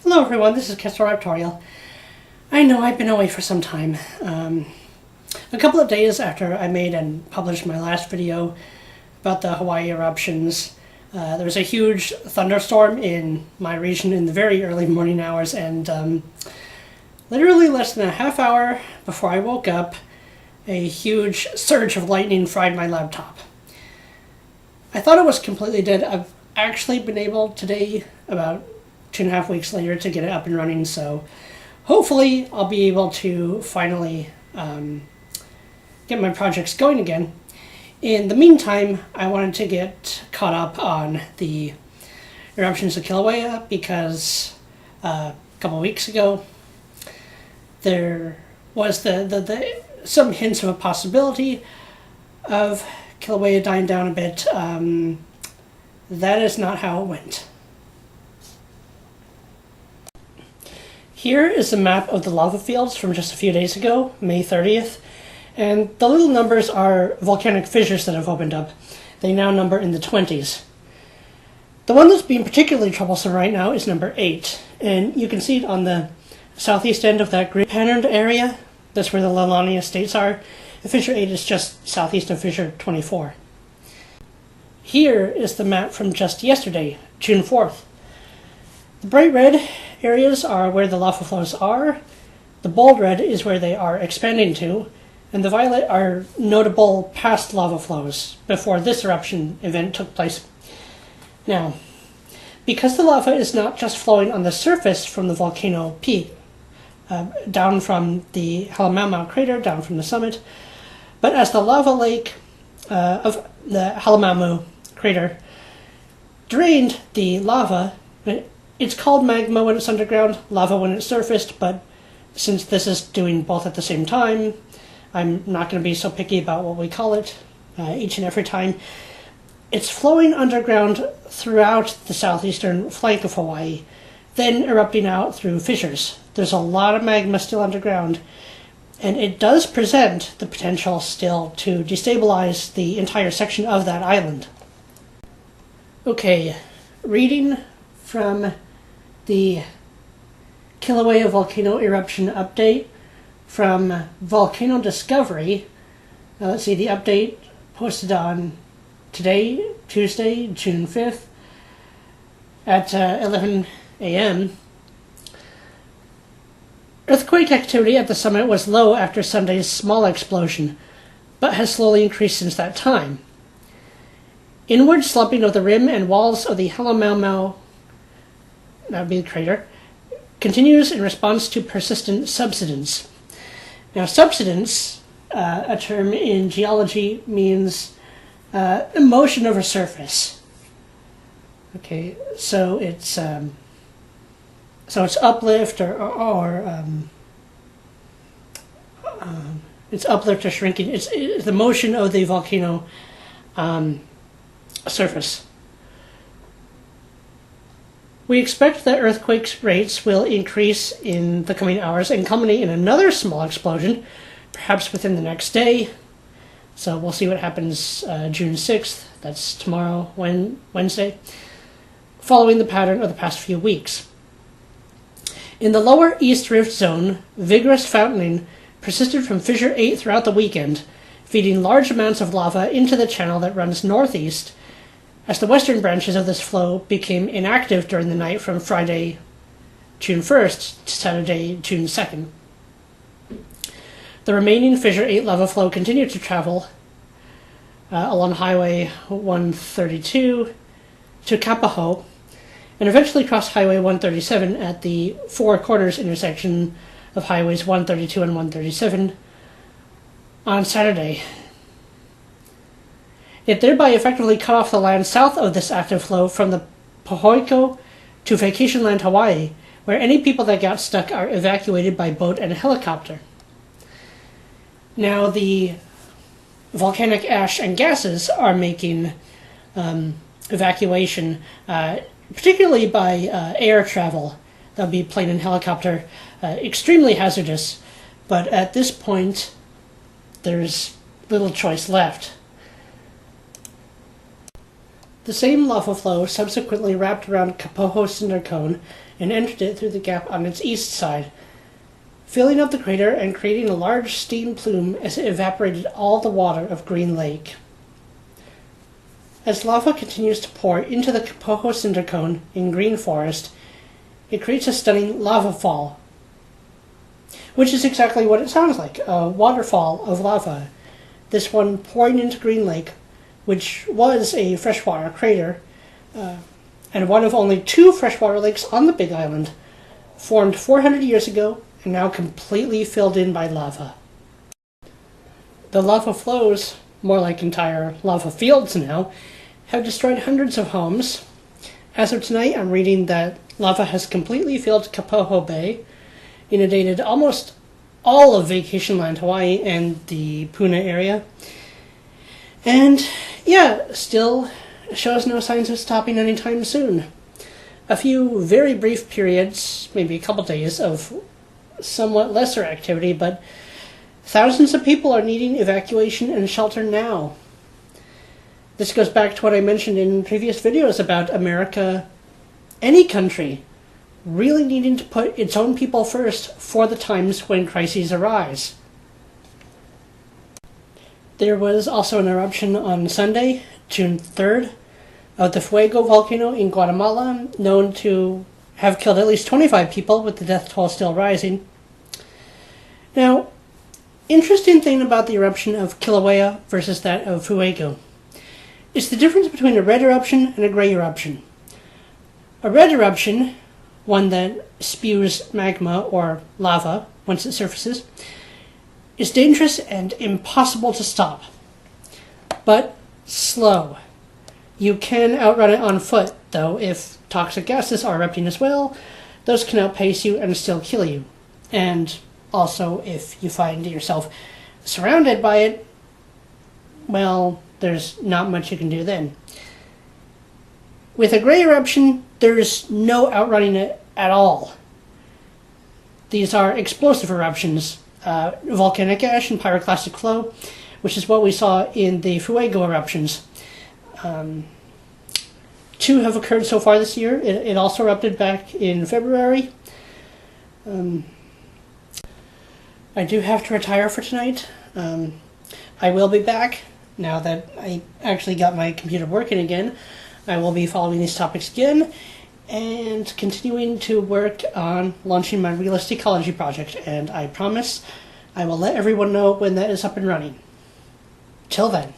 Hello everyone, this is Kestrel Raptorial. I know I've been away for some time. A couple of days after I made and published my last video about the Hawaii eruptions, there was a huge thunderstorm in my region in the very early morning hours, and literally less than a half hour before I woke up, a huge surge of lightning fried my laptop. I thought it was completely dead. I've actually been able today, about 2.5 weeks later, to get it up and running, so hopefully I'll be able to finally get my projects going again. In the meantime, I wanted to get caught up on the eruptions of Kilauea because a couple of weeks ago there was some hints of a possibility of Kilauea dying down a bit. That is not how it went. Here is a map of the lava fields from just a few days ago, May 30th, and the little numbers are volcanic fissures that have opened up. They now number in the 20s. The one that's being particularly troublesome right now is number 8, and you can see it on the southeast end of that green patterned area. That's where the Leilani estates are. And fissure 8 is just southeast of fissure 24. Here is the map from just yesterday, June 4th. The bright red areas are where the lava flows are, the bold red is where they are expanding to, and the violet are notable past lava flows before this eruption event took place. Now, because the lava is not just flowing on the surface from the volcano peak, down from the Halemaumau crater, down from the summit, but as the lava lake of the Halemaumau crater drained the lava. It's called magma when it's underground, lava when it's surfaced, but since this is doing both at the same time, I'm not going to be so picky about what we call it each and every time. It's flowing underground throughout the southeastern flank of Hawaii, then erupting out through fissures. There's a lot of magma still underground, and it does present the potential still to destabilize the entire section of that island. Okay, reading from the Kilauea volcano eruption update from Volcano Discovery. Let's see, the update posted on today, Tuesday, June 5th at 11 a.m. Earthquake activity at the summit was low after Sunday's small explosion, but has slowly increased since that time. Inward slumping of the rim and walls of the Halemaumau, that would be the crater, continues in response to persistent subsidence. Now, subsidence, a term in geology, means motion over surface. Okay, so it's uplift or it's uplift or shrinking. It's the motion of the volcano surface. We expect that earthquake rates will increase in the coming hours and culminate in another small explosion, perhaps within the next day. So we'll see what happens June 6th, that's tomorrow, Wednesday, following the pattern of the past few weeks. In the lower East Rift Zone, vigorous fountaining persisted from Fissure 8 throughout the weekend, feeding large amounts of lava into the channel that runs northeast, as the western branches of this flow became inactive during the night from Friday, June 1st to Saturday, June 2nd. The remaining Fissure 8 lava flow continued to travel along Highway 132 to Kapoho, and eventually crossed Highway 137 at the Four Corners intersection of Highways 132 and 137 on Saturday. It thereby effectively cut off the land south of this active flow from the Pohoiko to Vacation Land Hawaii, where any people that got stuck are evacuated by boat and helicopter. Now, the volcanic ash and gases are making evacuation, particularly by air travel, that would be plane and helicopter, extremely hazardous, but at this point there's little choice left. The same lava flow subsequently wrapped around Kapoho cinder cone and entered it through the gap on its east side, filling up the crater and creating a large steam plume as it evaporated all the water of Green Lake. As lava continues to pour into the Kapoho cinder cone in Green Forest, it creates a stunning lava fall, which is exactly what it sounds like, a waterfall of lava. This one pouring into Green Lake, which was a freshwater crater, and one of only 2 freshwater lakes on the Big Island, formed 400 years ago and now completely filled in by lava. The lava flows, more like entire lava fields now, have destroyed hundreds of homes. As of tonight, I'm reading that lava has completely filled Kapoho Bay, inundated almost all of Vacation Land Hawaii and the Puna area, and yeah, still shows no signs of stopping anytime soon. A few very brief periods, maybe a couple days, of somewhat lesser activity, but thousands of people are needing evacuation and shelter now. This goes back to what I mentioned in previous videos about America, any country, really needing to put its own people first for the times when crises arise. There was also an eruption on Sunday, June 3rd, of the Fuego volcano in Guatemala, known to have killed at least 25 people, with the death toll still rising. Now, interesting thing about the eruption of Kilauea versus that of Fuego is the difference between a red eruption and a gray eruption. A red eruption, one that spews magma or lava once it surfaces, is dangerous and impossible to stop, but slow. You can outrun it on foot, though if toxic gases are erupting as well, those can outpace you and still kill you. And also, if you find yourself surrounded by it, well, there's not much you can do then. With a gray eruption, there's no outrunning it at all. These are explosive eruptions, volcanic ash and pyroclastic flow, which is what we saw in the Fuego eruptions. 2 have occurred so far this year. It also erupted back in February. I do have to retire for tonight. I will be back now that I actually got my computer working again. I will be following these topics again and continuing to work on launching my realistic ecology project, and I promise I will let everyone know when that is up and running. Till then.